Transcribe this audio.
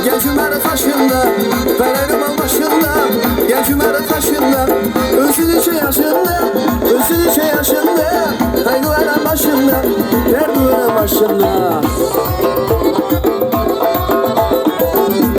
Gel Cümere taşında, verelim al başında. Gel Cümere taşında, özün içi yaşında. Özün içi yaşında, haydi veren başında. Ver güvenen başında.